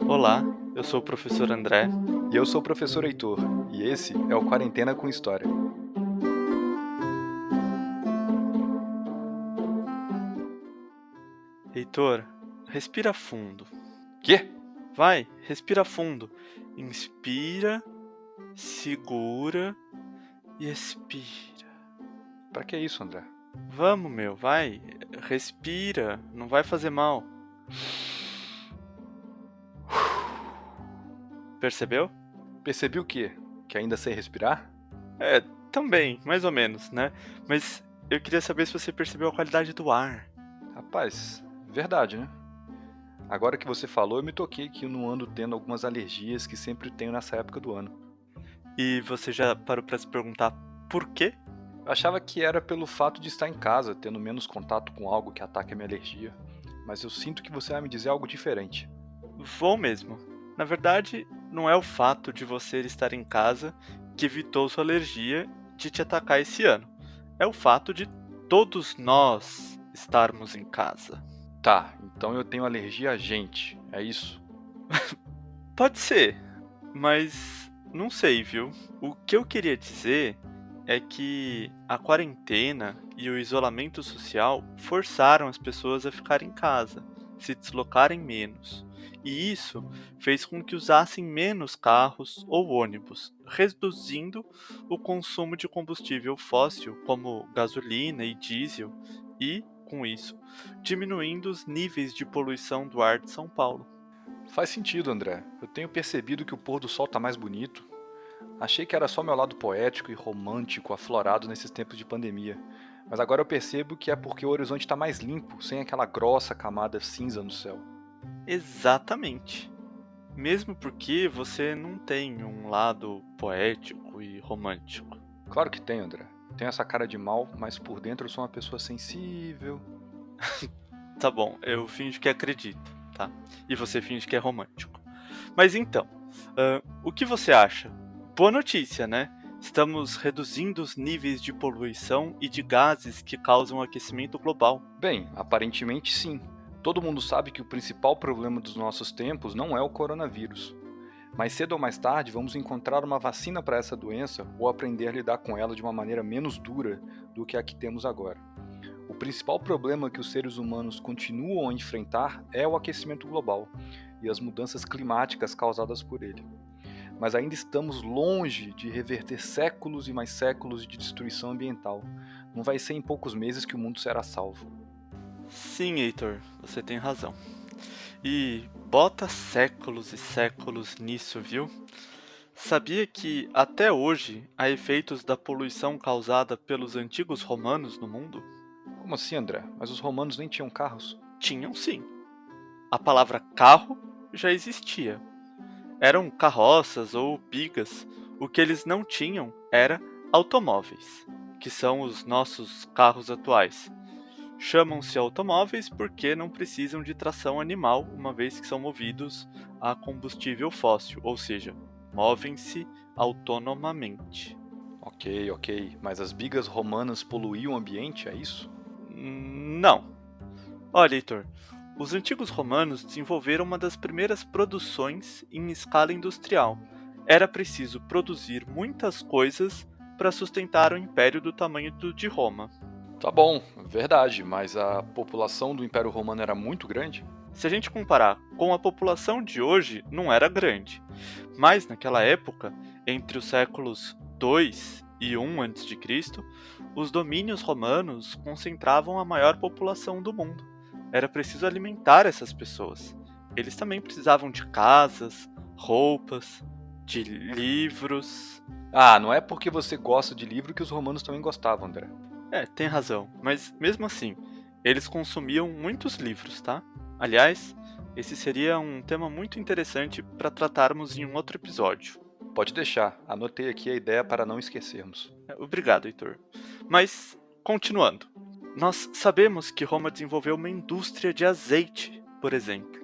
Olá, eu sou o professor André. E eu sou o professor Heitor, e esse é o Quarentena com História. Heitor, respira fundo. Quê? Vai, respira fundo. Inspira, segura e expira. Pra que isso, André? Vamos, meu, vai. Respira, não vai fazer mal. Percebeu? Percebi o quê? Que ainda sei respirar? É, também, mais ou menos, né? Mas eu queria saber se você percebeu a qualidade do ar. Rapaz, verdade, né? Agora que você falou, eu me toquei que eu não ando tendo algumas alergias que sempre tenho nessa época do ano. E você já parou pra se perguntar por quê? Eu achava que era pelo fato de estar em casa, tendo menos contato com algo que ataque a minha alergia, mas eu sinto que você vai me dizer algo diferente. Vou mesmo. Na verdade, não é o fato de você estar em casa que evitou sua alergia de te atacar esse ano. É o fato de todos nós estarmos em casa. Tá, então eu tenho alergia a gente, é isso? Pode ser, mas não sei, viu? O que eu queria dizer é que a quarentena e o isolamento social forçaram as pessoas a ficar em casa, se deslocarem menos. E isso fez com que usassem menos carros ou ônibus, reduzindo o consumo de combustível fóssil, como gasolina e diesel, e, com isso, diminuindo os níveis de poluição do ar de São Paulo. Faz sentido, André. Eu tenho percebido que o pôr do sol tá mais bonito. Achei que era só meu lado poético e romântico aflorado nesses tempos de pandemia, mas agora eu percebo que é porque o horizonte está mais limpo, sem aquela grossa camada cinza no céu. Exatamente. Mesmo porque você não tem um lado poético e romântico. Claro que tem, André. Tenho essa cara de mal, mas por dentro eu sou uma pessoa sensível. Tá bom, eu finjo que acredito, tá? E você finge que é romântico. Mas então, o que você acha? Boa notícia, né? Estamos reduzindo os níveis de poluição e de gases que causam aquecimento global. Bem, aparentemente sim. Todo mundo sabe que o principal problema dos nossos tempos não é o coronavírus. Mais cedo ou mais tarde, vamos encontrar uma vacina para essa doença ou aprender a lidar com ela de uma maneira menos dura do que a que temos agora. O principal problema que os seres humanos continuam a enfrentar é o aquecimento global e as mudanças climáticas causadas por ele. Mas ainda estamos longe de reverter séculos e mais séculos de destruição ambiental. Não vai ser em poucos meses que o mundo será salvo. Sim, Heitor, você tem razão. E bota séculos e séculos nisso, viu? Sabia que até hoje há efeitos da poluição causada pelos antigos romanos no mundo? Como assim, André? Mas os romanos nem tinham carros? Tinham sim. A palavra carro já existia. Eram carroças ou bigas. O que eles não tinham era automóveis, que são os nossos carros atuais. Chamam-se automóveis porque não precisam de tração animal, uma vez que são movidos a combustível fóssil, ou seja, movem-se autonomamente. Ok, ok. Mas as bigas romanas poluíam o ambiente, é isso? Não. Olha, Heitor, os antigos romanos desenvolveram uma das primeiras produções em escala industrial. Era preciso produzir muitas coisas para sustentar o império do tamanho de Roma. Tá bom, verdade, mas a população do Império Romano era muito grande? Se a gente comparar com a população de hoje, não era grande. Mas naquela época, entre os séculos 2 e 1 a.C., os domínios romanos concentravam a maior população do mundo. Era preciso alimentar essas pessoas. Eles também precisavam de casas, roupas, de livros. Ah, não é porque você gosta de livro que os romanos também gostavam, André. Tem razão, mas mesmo assim, eles consumiam muitos livros, tá? Aliás, esse seria um tema muito interessante para tratarmos em um outro episódio. Pode deixar, anotei aqui a ideia para não esquecermos. Obrigado, Heitor. Mas, continuando. Nós sabemos que Roma desenvolveu uma indústria de azeite, por exemplo.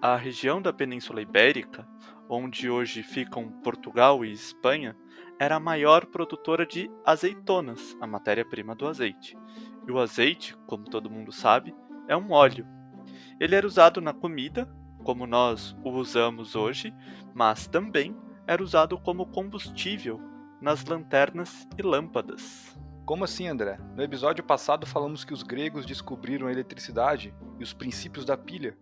A região da Península Ibérica, onde hoje ficam Portugal e Espanha, era a maior produtora de azeitonas, a matéria-prima do azeite. E o azeite, como todo mundo sabe, é um óleo. Ele era usado na comida, como nós o usamos hoje, mas também era usado como combustível nas lanternas e lâmpadas. Como assim, André? No episódio passado falamos que os gregos descobriram a eletricidade e os princípios da pilha.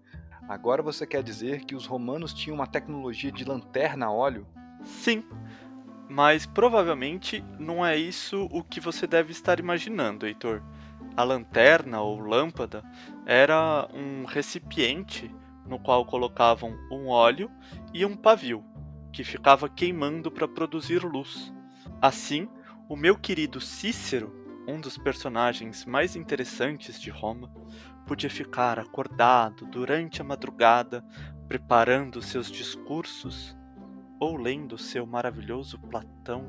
Agora você quer dizer que os romanos tinham uma tecnologia de lanterna a óleo? Sim, mas provavelmente não é isso o que você deve estar imaginando, Heitor. A lanterna ou lâmpada era um recipiente no qual colocavam um óleo e um pavio, que ficava queimando para produzir luz. Assim, o meu querido Cícero, um dos personagens mais interessantes de Roma, podia ficar acordado durante a madrugada, preparando seus discursos ou lendo seu maravilhoso Platão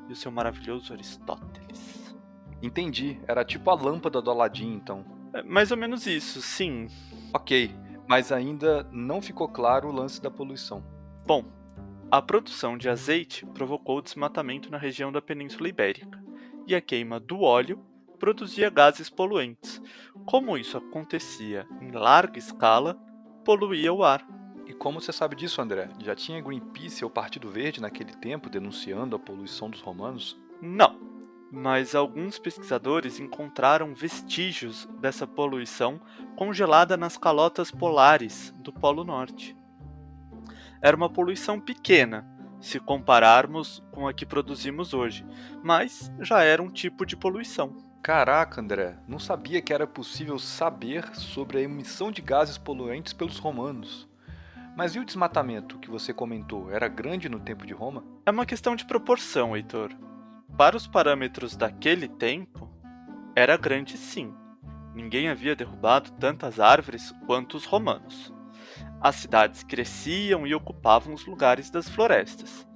e o seu maravilhoso Aristóteles. Entendi, era tipo a lâmpada do Aladim, então. É mais ou menos isso, sim. Ok, mas ainda não ficou claro o lance da poluição. Bom, a produção de azeite provocou o desmatamento na região da Península Ibérica, e a queima do óleo produzia gases poluentes. Como isso acontecia em larga escala, poluía o ar. E como você sabe disso, André? Já tinha Greenpeace ou Partido Verde naquele tempo denunciando a poluição dos romanos? Não, mas alguns pesquisadores encontraram vestígios dessa poluição congelada nas calotas polares do Polo Norte. Era uma poluição pequena, se compararmos com a que produzimos hoje, mas já era um tipo de poluição. Caraca, André, não sabia que era possível saber sobre a emissão de gases poluentes pelos romanos. Mas e o desmatamento que você comentou? Era grande no tempo de Roma? É uma questão de proporção, Heitor. Para os parâmetros daquele tempo, era grande sim. Ninguém havia derrubado tantas árvores quanto os romanos. As cidades cresciam e ocupavam os lugares das florestas.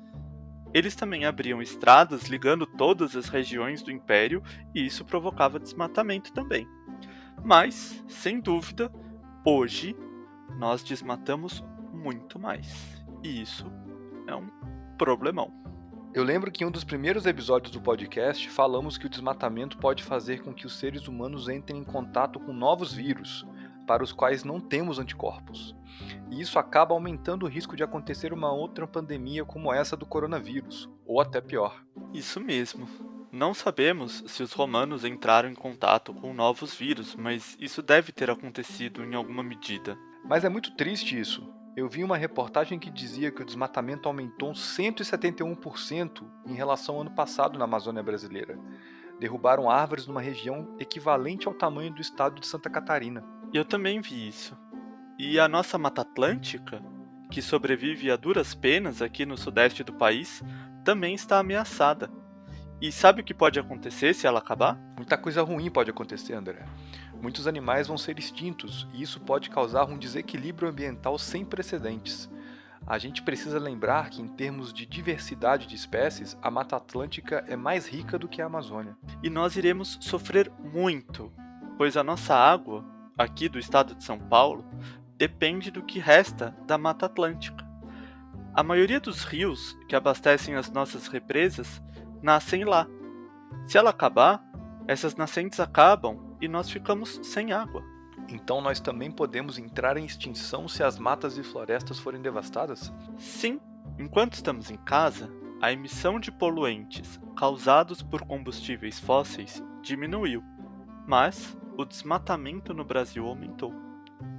Eles também abriam estradas ligando todas as regiões do império e isso provocava desmatamento também. Mas, sem dúvida, hoje nós desmatamos muito mais. E isso é um problemão. Eu lembro que em um dos primeiros episódios do podcast falamos que o desmatamento pode fazer com que os seres humanos entrem em contato com novos vírus, para os quais não temos anticorpos. E isso acaba aumentando o risco de acontecer uma outra pandemia como essa do coronavírus, ou até pior. Isso mesmo. Não sabemos se os romanos entraram em contato com novos vírus, mas isso deve ter acontecido em alguma medida. Mas é muito triste isso. Eu vi uma reportagem que dizia que o desmatamento aumentou 171% em relação ao ano passado na Amazônia brasileira. Derrubaram árvores numa região equivalente ao tamanho do estado de Santa Catarina. Eu também vi isso. E a nossa Mata Atlântica, que sobrevive a duras penas aqui no sudeste do país, também está ameaçada. E sabe o que pode acontecer se ela acabar? Muita coisa ruim pode acontecer, André. Muitos animais vão ser extintos e isso pode causar um desequilíbrio ambiental sem precedentes. A gente precisa lembrar que, em termos de diversidade de espécies, a Mata Atlântica é mais rica do que a Amazônia. E nós iremos sofrer muito, pois a nossa água, aqui do estado de São Paulo, depende do que resta da Mata Atlântica. A maioria dos rios que abastecem as nossas represas nascem lá. Se ela acabar, essas nascentes acabam e nós ficamos sem água. Então nós também podemos entrar em extinção se as matas e florestas forem devastadas? Sim, enquanto estamos em casa, a emissão de poluentes causados por combustíveis fósseis diminuiu, mas o desmatamento no Brasil aumentou.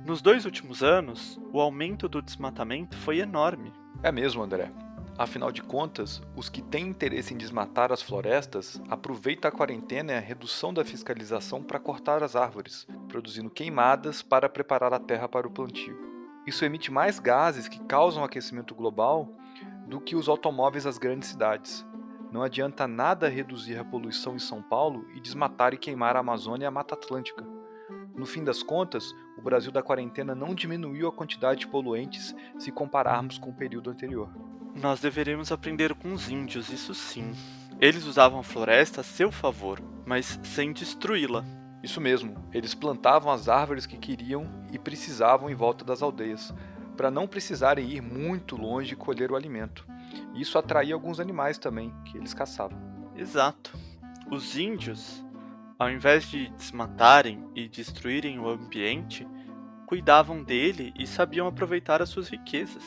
Nos 2 últimos anos, o aumento do desmatamento foi enorme. É mesmo, André. Afinal de contas, os que têm interesse em desmatar as florestas aproveitam a quarentena e a redução da fiscalização para cortar as árvores, produzindo queimadas para preparar a terra para o plantio. Isso emite mais gases que causam aquecimento global do que os automóveis das grandes cidades. Não adianta nada reduzir a poluição em São Paulo e desmatar e queimar a Amazônia e a Mata Atlântica. No fim das contas, o Brasil da quarentena não diminuiu a quantidade de poluentes se compararmos com o período anterior. Nós deveríamos aprender com os índios, isso sim. Eles usavam a floresta a seu favor, mas sem destruí-la. Isso mesmo, eles plantavam as árvores que queriam e precisavam em volta das aldeias, para não precisarem ir muito longe colher o alimento. E isso atraía alguns animais também, que eles caçavam. Exato. Os índios, ao invés de desmatarem e destruírem o ambiente, cuidavam dele e sabiam aproveitar as suas riquezas.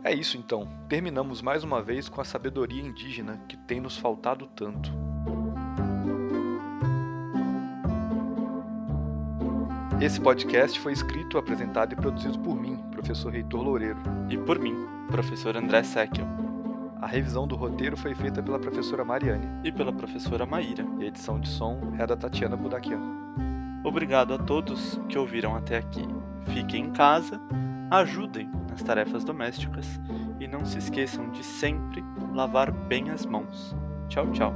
É isso então, terminamos mais uma vez com a sabedoria indígena que tem nos faltado tanto. Esse podcast foi escrito, apresentado e produzido por mim, professor Heitor Loureiro. E por mim, professor André Seckel. A revisão do roteiro foi feita pela professora Mariane. E pela professora Maíra. E a edição de som é da Tatiana Budakian. Obrigado a todos que ouviram até aqui. Fiquem em casa, ajudem nas tarefas domésticas e não se esqueçam de sempre lavar bem as mãos. Tchau, tchau.